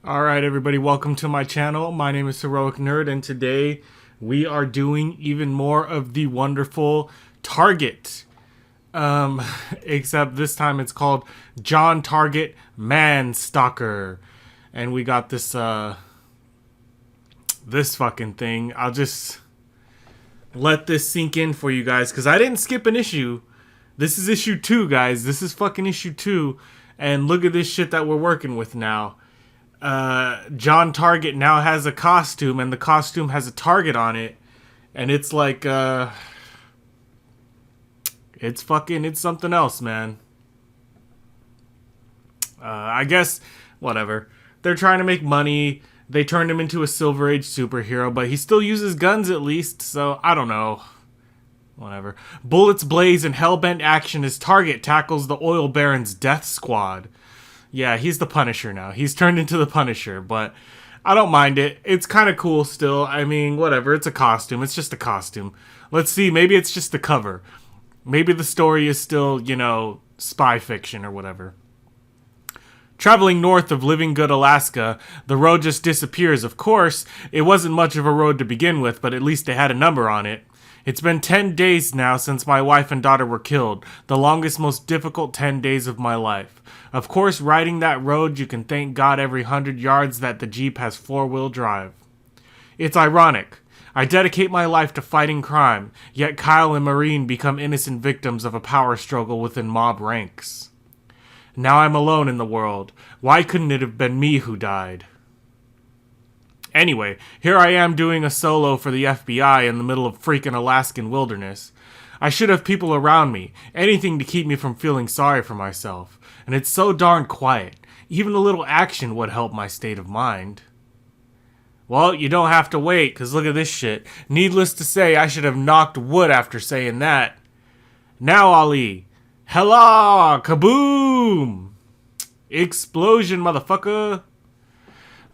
Alright everybody, welcome to my channel. My name is Heroic Nerd, and today we are doing even more of the wonderful Targitt. Except this time it's called John Targitt Manstalker. And we got this this fucking thing. I'll just let this sink in for you guys, because I didn't skip an issue. This is issue 2, guys. This is fucking issue 2. And look at this shit that we're working with now. John Targitt now has a costume, and the costume has a target on it, and it's like, it's something else, man. I guess, whatever. They're trying to make money. They turned him into a Silver Age superhero, but he still uses guns at least, so I don't know. Whatever. Bullets blaze and hellbent action as Targitt tackles the oil baron's death squad. Yeah, he's the Punisher now. He's turned into the Punisher, but I don't mind it. It's kind of cool still. I mean, whatever. It's a costume. It's just a costume. Let's see. Maybe it's just the cover. Maybe the story is still, you know, spy fiction or whatever. Traveling north of Living Good, Alaska, the road just disappears. Of course, it wasn't much of a road to begin with, but at least it had a number on it. It's been 10 days now since my wife and daughter were killed, the longest, most difficult 10 days of my life. Of course, riding that road, you can thank God every 100 yards that the Jeep has four-wheel drive. It's ironic. I dedicate my life to fighting crime, yet Kyle and Maureen become innocent victims of a power struggle within mob ranks. Now I'm alone in the world. Why couldn't it have been me who died? Anyway, here I am doing a solo for the FBI in the middle of freaking Alaskan wilderness. I should have people around me, anything to keep me from feeling sorry for myself. And it's so darn quiet. Even a little action would help my state of mind. Well, you don't have to wait, because look at this shit. Needless to say, I should have knocked wood after saying that. Now, Ali. Hella! Kaboom! Explosion, motherfucker!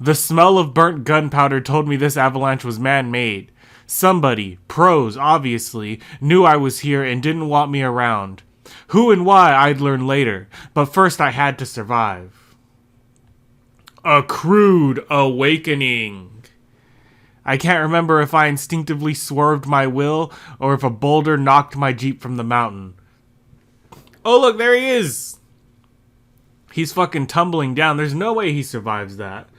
The smell of burnt gunpowder told me this avalanche was man-made. Somebody, pros obviously, knew I was here and didn't want me around. Who and why I'd learn later, but first I had to survive. A crude awakening. I can't remember if I instinctively swerved my will or if a boulder knocked my Jeep from the mountain. Oh look, there he is! He's fucking tumbling down. There's no way he survives that.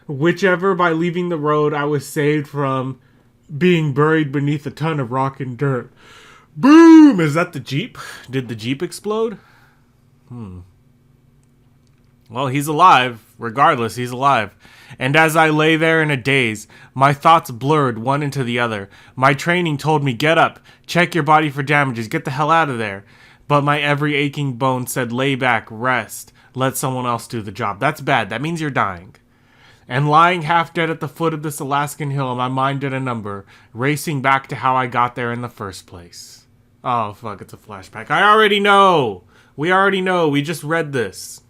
Whichever, by leaving the road, I was saved from being buried beneath a ton of rock and dirt. Boom! Is that the Jeep? Did the Jeep explode? Well, he's alive. Regardless, he's alive. And as I lay there in a daze, my thoughts blurred one into the other. My training told me, get up, check your body for damages, get the hell out of there. But my every aching bone said, lay back, rest, let someone else do the job. That's bad. That means you're dying. And lying half dead at the foot of this Alaskan hill, my mind did a number, racing back to how I got there in the first place. Oh, fuck, it's a flashback. I already know! We already know. We just read this.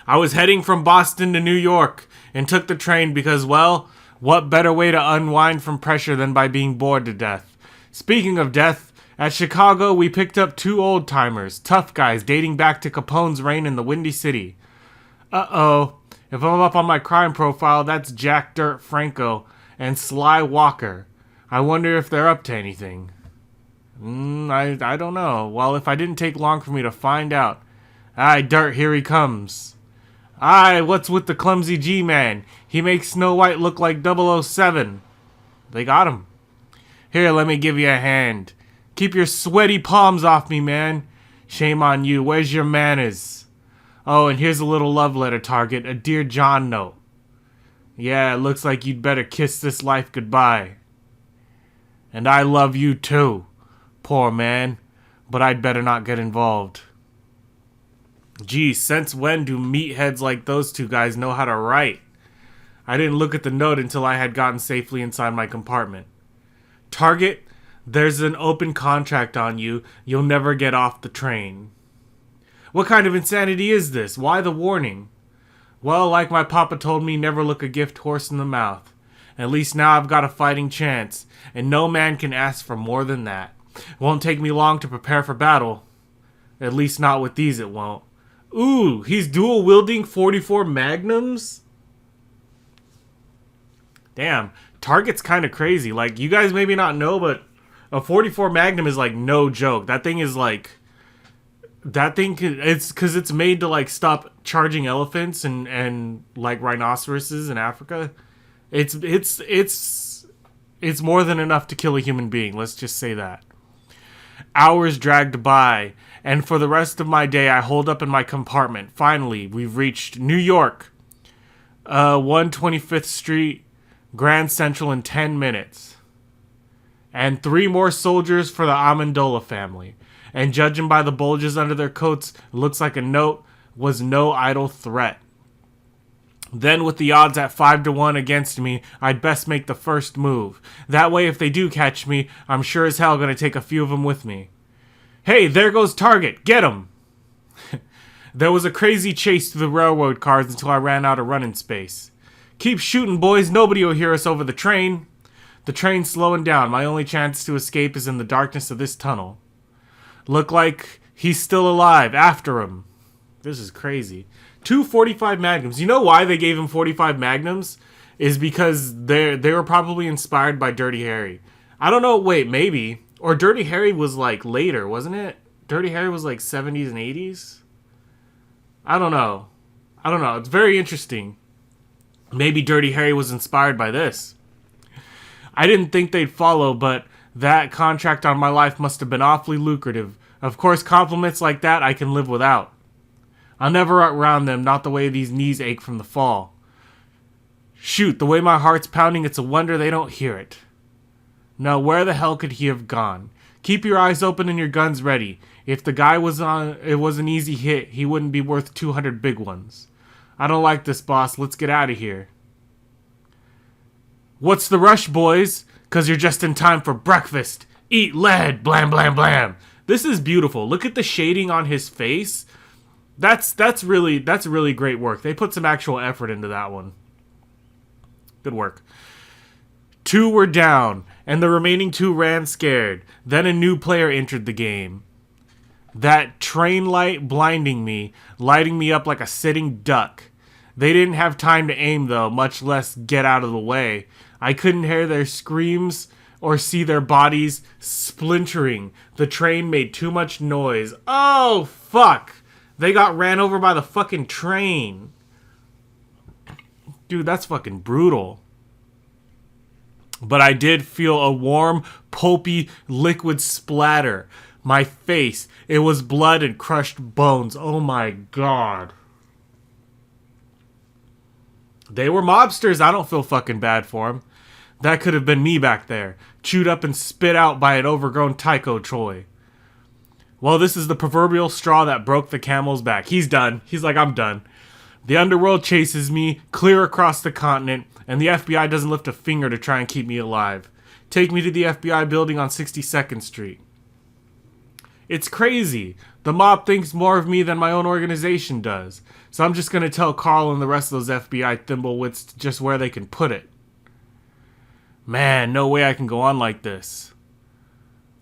I was heading from Boston to New York and took the train because, well, what better way to unwind from pressure than by being bored to death? Speaking of death, at Chicago, we picked up two old-timers, tough guys dating back to Capone's reign in the Windy City. Uh-oh. If I'm up on my crime profile, that's Jack Dirt Franco and Sly Walker. I wonder if they're up to anything. I don't know. Well, if I didn't take long for me to find out. Aye, Dirt, here he comes. Aye, what's with the clumsy G-Man? He makes Snow White look like 007. They got him. Here, let me give you a hand. Keep your sweaty palms off me, man. Shame on you. Where's your manners? Oh, and here's a little love letter, Targitt. A Dear John note. Yeah, it looks like you'd better kiss this life goodbye. And I love you too. Poor man. But I'd better not get involved. Gee, since when do meatheads like those two guys know how to write? I didn't look at the note until I had gotten safely inside my compartment. Targitt, there's an open contract on you. You'll never get off the train. What kind of insanity is this? Why the warning? Well, like my papa told me, never look a gift horse in the mouth. At least now I've got a fighting chance, and no man can ask for more than that. It won't take me long to prepare for battle. At least not with these it won't. Ooh, he's dual-wielding 44 magnums? Damn, Target's kind of crazy. Like, you guys maybe not know, but a 44 Magnum is like no joke. That thing is like, it's because it's made to like stop charging elephants and like rhinoceroses in Africa. It's more than enough to kill a human being. Let's just say that. Hours dragged by, and for the rest of my day, I holed up in my compartment. Finally, we've reached New York, 125th Street, Grand Central in 10 minutes. And 3 more soldiers for the Amendola family. And judging by the bulges under their coats, it looks like a note was no idle threat. Then, with the odds at 5-1 against me, I'd best make the first move. That way, if they do catch me, I'm sure as hell gonna take a few of them with me. Hey, there goes Targitt! Get him! There was a crazy chase through the railroad cars until I ran out of running space. Keep shooting, boys. Nobody will hear us over the train. The train's slowing down. My only chance to escape is in the darkness of this tunnel. Look like he's still alive. After him. This is crazy. 2 45 Magnums. You know why they gave him 45 Magnums? Is because they were probably inspired by Dirty Harry. I don't know. Wait, maybe. Or Dirty Harry was like later, wasn't it? Dirty Harry was like 70s and 80s? I don't know. It's very interesting. Maybe Dirty Harry was inspired by this. I didn't think they'd follow, but that contract on my life must have been awfully lucrative. Of course, compliments like that I can live without. I'll never outrun them, not the way these knees ache from the fall. Shoot, the way my heart's pounding, it's a wonder they don't hear it. Now, where the hell could he have gone? Keep your eyes open and your guns ready. If the guy was an easy hit, he wouldn't be worth 200 big ones. I don't like this, boss. Let's get out of here. What's the rush, boys? 'Cause you're just in time for breakfast. Eat lead, blam, blam, blam. This is beautiful. Look at the shading on his face. That's really great work. They put some actual effort into that one. Good work. 2 were down, and the remaining 2 ran scared. Then a new player entered the game. That train light blinding me, lighting me up like a sitting duck. They didn't have time to aim, though, much less get out of the way. I couldn't hear their screams or see their bodies splintering. The train made too much noise. Oh, fuck! They got ran over by the fucking train. Dude, that's fucking brutal. But I did feel a warm, pulpy, liquid splatter. My face, it was blood and crushed bones. Oh my god. They were mobsters. I don't feel fucking bad for them. That could have been me back there, chewed up and spit out by an overgrown Tycho Troy. Well, this is the proverbial straw that broke the camel's back. He's done. He's like, I'm done. The underworld chases me clear across the continent, and the FBI doesn't lift a finger to try and keep me alive. Take me to the FBI building on 62nd Street. It's crazy. The mob thinks more of me than my own organization does. So I'm just going to tell Carl and the rest of those FBI thimblewits just where they can put it. Man, no way I can go on like this.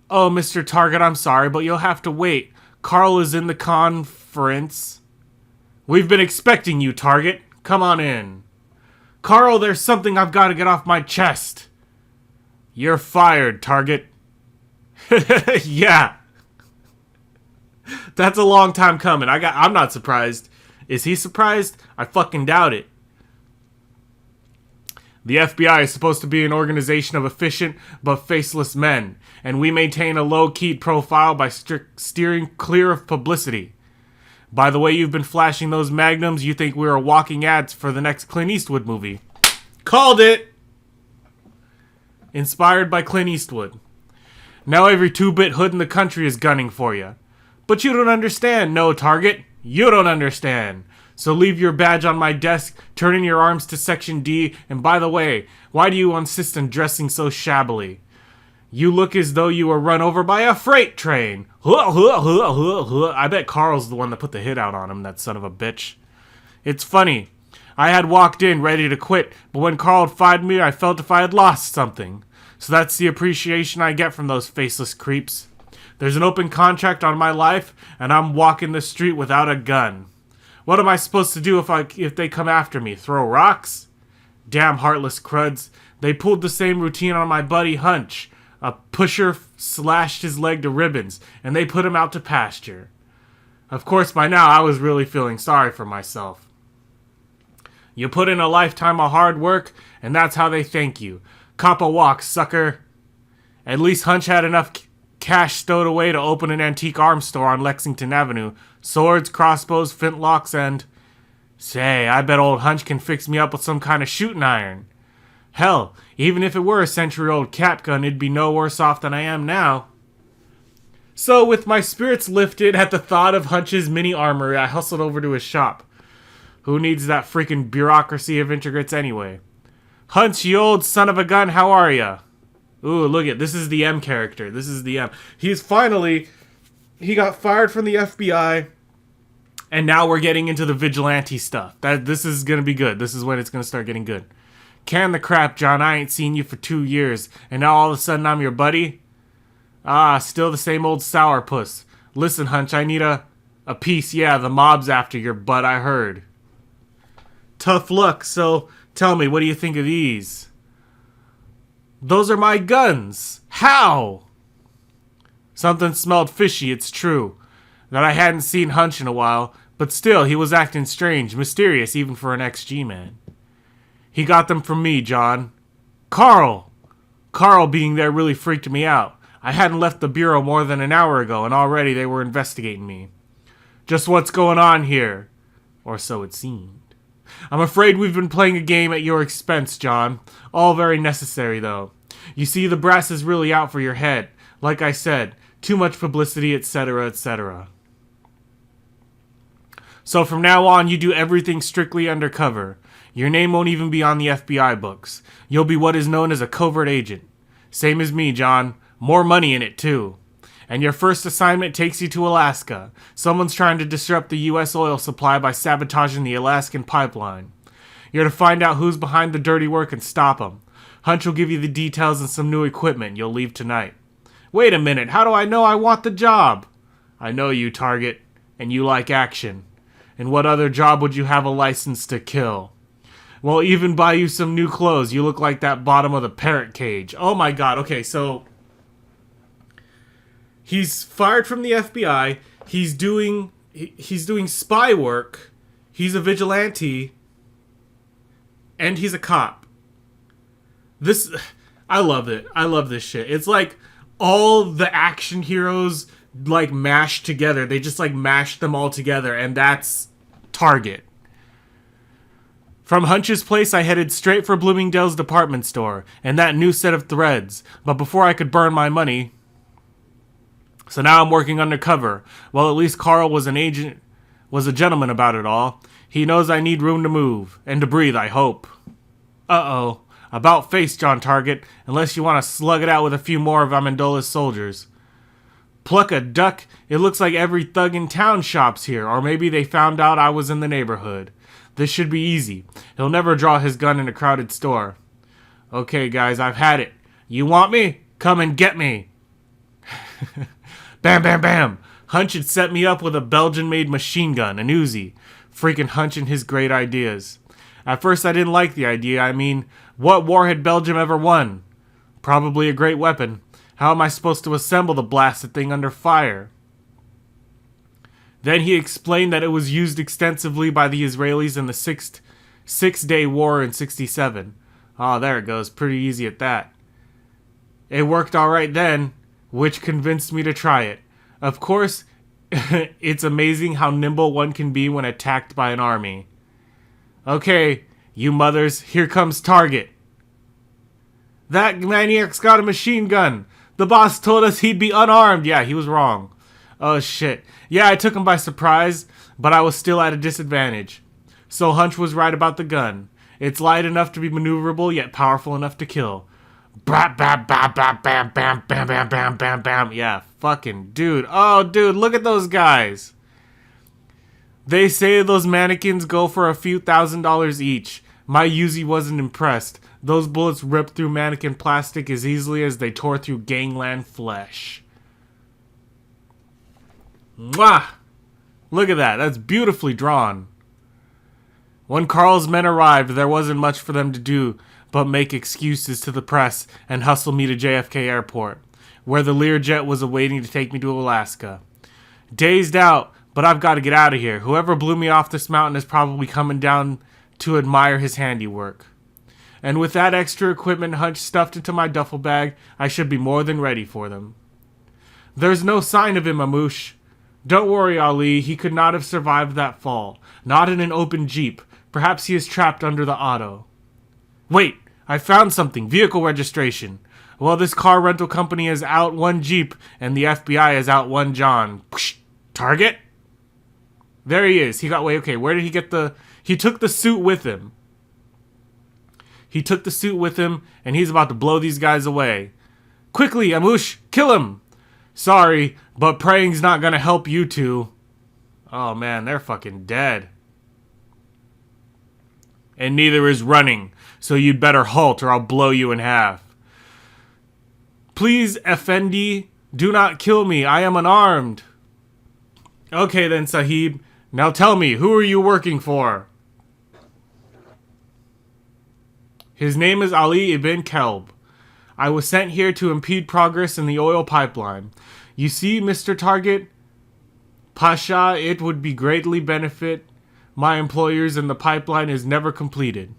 Oh, Mr. Targitt, I'm sorry, but you'll have to wait. Carl is in the conference. We've been expecting you, Targitt. Come on in. Carl, there's something I've got to get off my chest. You're fired, Targitt. Yeah. That's a long time coming. I'm not surprised. Is he surprised? I fucking doubt it. The FBI is supposed to be an organization of efficient but faceless men, and we maintain a low-keyed profile by steering clear of publicity. By the way you've been flashing those magnums, you think we're walking ads for the next Clint Eastwood movie. Called it! Inspired by Clint Eastwood. Now every 2-bit hood in the country is gunning for you. But you don't understand, no, Targitt. You don't understand. So leave your badge on my desk, turn in your arms to Section D, and by the way, why do you insist on dressing so shabbily? You look as though you were run over by a freight train. I bet Carl's the one that put the hit out on him, that son of a bitch. It's funny. I had walked in ready to quit, but when Carl fired me, I felt if I had lost something. So that's the appreciation I get from those faceless creeps. There's an open contract on my life, and I'm walking the street without a gun. What am I supposed to do if they come after me? Throw rocks? Damn heartless cruds. They pulled the same routine on my buddy Hunch. A pusher slashed his leg to ribbons, and they put him out to pasture. Of course, by now I was really feeling sorry for myself. You put in a lifetime of hard work, and that's how they thank you. Cop a walk, sucker. At least Hunch had enough cash stowed away to open an antique arms store on Lexington Avenue. Swords, crossbows, flintlocks, and... Say, I bet old Hunch can fix me up with some kind of shooting iron. Hell, even if it were a century-old cap gun, it'd be no worse off than I am now. So, with my spirits lifted at the thought of Hunch's mini armory, I hustled over to his shop. Who needs that freaking bureaucracy of integrates anyway? Hunch, you old son of a gun, how are ya? Ooh, look at this is the M character. This is the M. He got fired from the FBI, and now we're getting into the vigilante stuff. This is gonna be good. This is when it's gonna start getting good. Can the crap, John. I ain't seen you for 2 years, and now all of a sudden I'm your buddy? Ah, still the same old sourpuss. Listen, Hunch, I need a piece. Yeah, the mob's after your butt, I heard. Tough luck, so tell me, what do you think of these? Those are my guns. How? Something smelled fishy, it's true. That I hadn't seen Hunch in a while, but still, he was acting strange, mysterious, even for an XG man. He got them from me, John. Carl! Carl being there really freaked me out. I hadn't left the bureau more than an hour ago, and already they were investigating me. Just what's going on here? Or so it seemed. I'm afraid we've been playing a game at your expense, John. All very necessary, though. You see, the brass is really out for your head. Like I said, too much publicity, etc., etc. So from now on, you do everything strictly undercover. Your name won't even be on the FBI books. You'll be what is known as a covert agent. Same as me, John. More money in it, too. And your first assignment takes you to Alaska. Someone's trying to disrupt the U.S. oil supply by sabotaging the Alaskan pipeline. You're to find out who's behind the dirty work and stop them. Hunch will give you the details and some new equipment. You'll leave tonight. Wait a minute, how do I know I want the job? I know you, Targitt, and you like action. And what other job would you have a license to kill? Well, even buy you some new clothes. You look like that bottom of the parrot cage. Oh my god, okay, so... He's fired from the FBI. He's doing spy work. He's a vigilante. And he's a cop. I love it. I love this shit. It's like all the action heroes like mashed together. They just like mashed them all together, and that's Targitt. From Hunch's place, I headed straight for Bloomingdale's department store and that new set of threads. But before I could burn my money... So now I'm working undercover. Well, at least Carl was a gentleman about it all. He knows I need room to move. And to breathe, I hope. Uh-oh. About face, John Targitt. Unless you want to slug it out with a few more of Amendola's soldiers. Pluck a duck. It looks like every thug in town shops here. Or maybe they found out I was in the neighborhood. This should be easy. He'll never draw his gun in a crowded store. Okay, guys, I've had it. You want me? Come and get me. Bam, bam, bam. Hunch had set me up with a Belgian-made machine gun, an Uzi. Freaking Hunch and his great ideas. At first I didn't like the idea. I mean, what war had Belgium ever won? Probably a great weapon. How am I supposed to assemble the blasted thing under fire? Then he explained that it was used extensively by the Israelis in the Six-Day War in 67. Oh, there it goes. Pretty easy at that. It worked alright then, which convinced me to try it. Of course, it's amazing how nimble one can be when attacked by an army. Okay, you mothers, here comes Targitt. That maniac's got a machine gun. The boss told us he'd be unarmed. Yeah, he was wrong. Oh shit. Yeah, I took him by surprise, but I was still at a disadvantage. So Hunch was right about the gun. It's light enough to be maneuverable, yet powerful enough to kill. Bam, bam, bam, bam, bam, bam, bam, bam, bam, bam, bam. Yeah, fucking dude. Oh, dude, look at those guys. They say those mannequins go for a few $1,000s each. My Uzi wasn't impressed. Those bullets ripped through mannequin plastic as easily as they tore through gangland flesh. Mwah! Look at that. That's beautifully drawn. When Carl's men arrived, there wasn't much for them to do but make excuses to the press and hustle me to JFK Airport, where the Learjet was awaiting to take me to Alaska. Dazed out, but I've got to get out of here. Whoever blew me off this mountain is probably coming down to admire his handiwork. And with that extra equipment stuffed into my duffel bag, I should be more than ready for them. There's no sign of him, Amoosh. Don't worry, Ali, he could not have survived that fall. Not in an open jeep. Perhaps he is trapped under the auto. Wait, I found something. Vehicle registration. Well, this car rental company is out one Jeep, and the FBI is out one John. Psh, Targitt? There he is. Okay, where did he get he took the suit with him. He took the suit with him, and he's about to blow these guys away. Quickly, Amoosh, kill him! Sorry, but praying's not gonna help you two. Oh man, they're fucking dead. And neither is running, so you'd better halt or I'll blow you in half. Please, Effendi, do not kill me. I am unarmed. Okay then, Sahib. Now tell me, who are you working for? His name is Ali ibn Kelb. I was sent here to impede progress in the oil pipeline. You see, Mr. Targitt, Pasha, it would be greatly benefit my employers and the pipeline is never completed.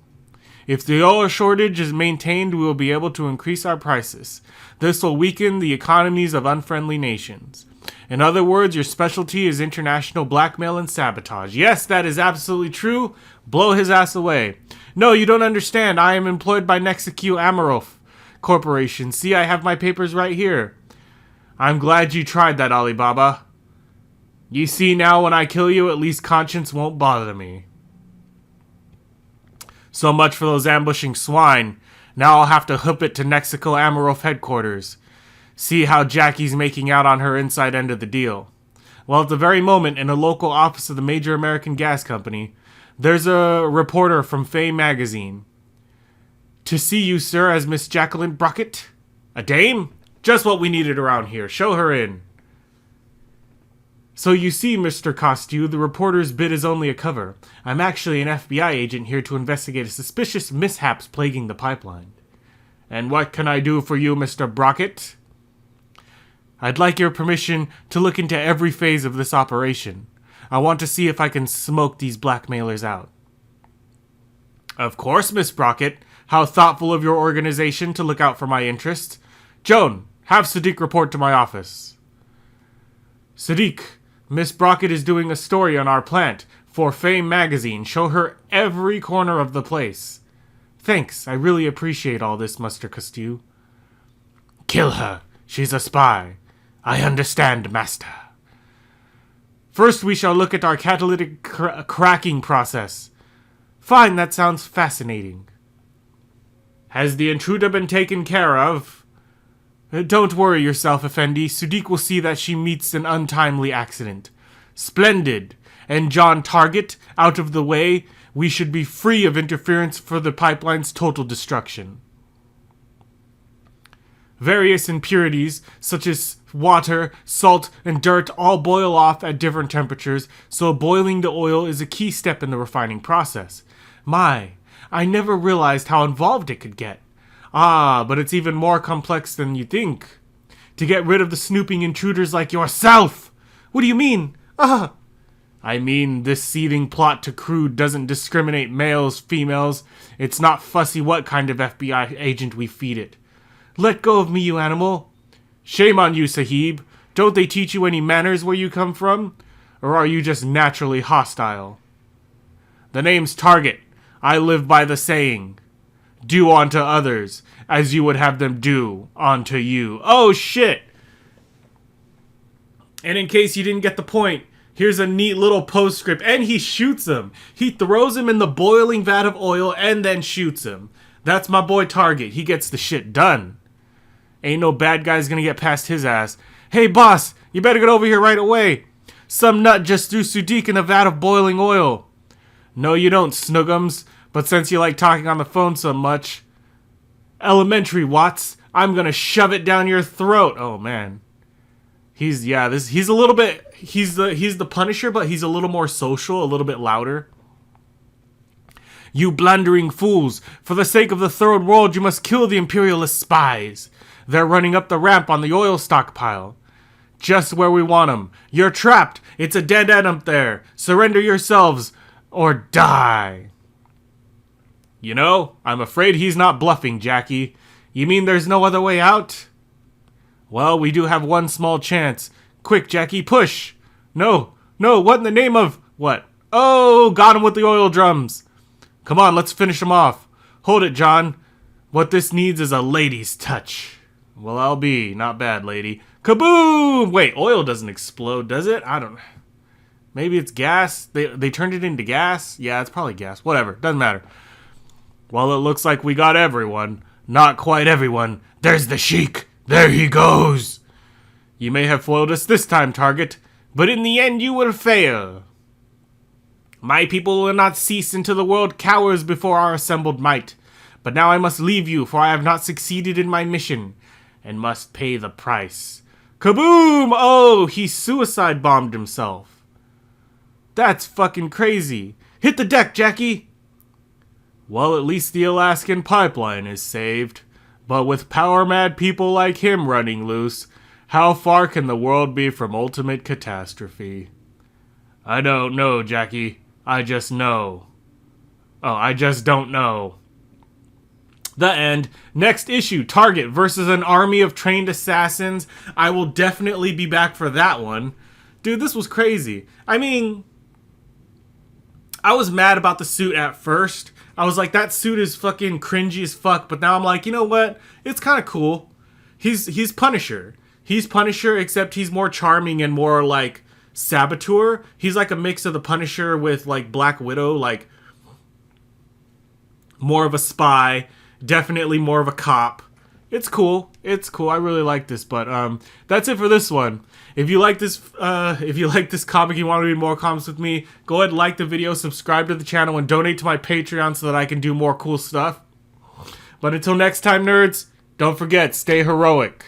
If the oil shortage is maintained, we will be able to increase our prices. This will weaken the economies of unfriendly nations. In other words, your specialty is international blackmail and sabotage. Yes, that is absolutely true. Blow his ass away. No, you don't understand. I am employed by Nexiq Amarov Corporation. See, I have my papers right here. I'm glad you tried that, Alibaba. You see now, when I kill you, at least conscience won't bother me. So much for those ambushing swine. Now I'll have to hook it to Nexico Amarov headquarters. See how Jackie's making out on her inside end of the deal. Well, at the very moment, in a local office of the major American gas company, there's a reporter from Fame magazine. To see you, sir, as Miss Jacqueline Brockett. A dame? Just what we needed around here. Show her in. So you see, Mr. Costu, the reporter's bid is only a cover. I'm actually an FBI agent here to investigate a suspicious mishaps plaguing the pipeline. And what can I do for you, Mr. Brockett? I'd like your permission to look into every phase of this operation. I want to see if I can smoke these blackmailers out. Of course, Miss Brockett. How thoughtful of your organization to look out for my interests. Joan, have Sadiq report to my office. Sadiq, Miss Brockett is doing a story on our plant for Fame magazine. Show her every corner of the place. Thanks, I really appreciate all this, Mr. Costu. Kill her. She's a spy. I understand, master. First, we shall look at our catalytic cracking process. Fine, that sounds fascinating. Has the intruder been taken care of? Don't worry yourself, Effendi. Sadiq will see that she meets an untimely accident. Splendid. And John Targitt, out of the way, we should be free of interference for the pipeline's total destruction. Various impurities, such as water, salt, and dirt, all boil off at different temperatures, so boiling the oil is a key step in the refining process. My, I never realized how involved it could get. Ah, but it's even more complex than you think. To get rid of the snooping intruders like yourself! What do you mean? I mean, this seething plot to crude doesn't discriminate males, females. It's not fussy what kind of FBI agent we feed it. Let go of me, you animal. Shame on you, Sahib. Don't they teach you any manners where you come from? Or are you just naturally hostile? The name's Targitt. I live by the saying, do unto others as you would have them do unto you. Oh, shit! And in case you didn't get the point, here's a neat little postscript. And he shoots him. He throws him in the boiling vat of oil and then shoots him. That's my boy Targitt. He gets the shit done. Ain't no bad guy's gonna get past his ass. Hey, boss, you better get over here right away. Some nut just threw Sadiq in a vat of boiling oil. No, you don't, Snoogums. But since you like talking on the phone so much... Elementary, Watts. I'm gonna shove it down your throat. Oh, man. He's a little bit... He's the Punisher, but he's a little more social, a little bit louder. You blundering fools! For the sake of the Third World, you must kill the imperialist spies. They're running up the ramp on the oil stockpile. Just where we want them. You're trapped. It's a dead end up there. Surrender yourselves or die. You know, I'm afraid he's not bluffing, Jackie. You mean there's no other way out? Well, we do have one small chance. Quick, Jackie, push. No, what in the name of... What? Oh, got him with the oil drums. Come on, let's finish him off. Hold it, John. What this needs is a lady's touch. Well, I'll be. Not bad, lady. Kaboom! Wait, oil doesn't explode, does it? I don't... Maybe it's gas? They turned it into gas? Yeah, it's probably gas. Whatever, doesn't matter. Well, it looks like we got everyone. Not quite everyone. There's the Sheik. There he goes. You may have foiled us this time, Targitt, but in the end you will fail. My people will not cease until the world cowers before our assembled might. But now I must leave you, for I have not succeeded in my mission, and must pay the price. Kaboom! Oh, he suicide bombed himself. That's fucking crazy. Hit the deck, Jackie! Well, at least the Alaskan pipeline is saved. But with power-mad people like him running loose, how far can the world be from ultimate catastrophe? I don't know, Jackie. I just know. Oh, I just don't know. The end. Next issue, Targitt versus an army of trained assassins. I will definitely be back for that one. Dude, this was crazy. I mean, I was mad about the suit at first. I was like, that suit is fucking cringy as fuck. But now I'm like, you know what? It's kind of cool. He's Punisher. He's Punisher, except he's more charming and more like saboteur. He's like a mix of the Punisher with like Black Widow, like more of a spy, definitely more of a cop. It's cool. It's cool. I really like this, but that's it for this one. If you like this comic, you want to read more comics with me, go ahead and like the video, subscribe to the channel, and donate to my Patreon so that I can do more cool stuff. But until next time, nerds, don't forget, stay heroic.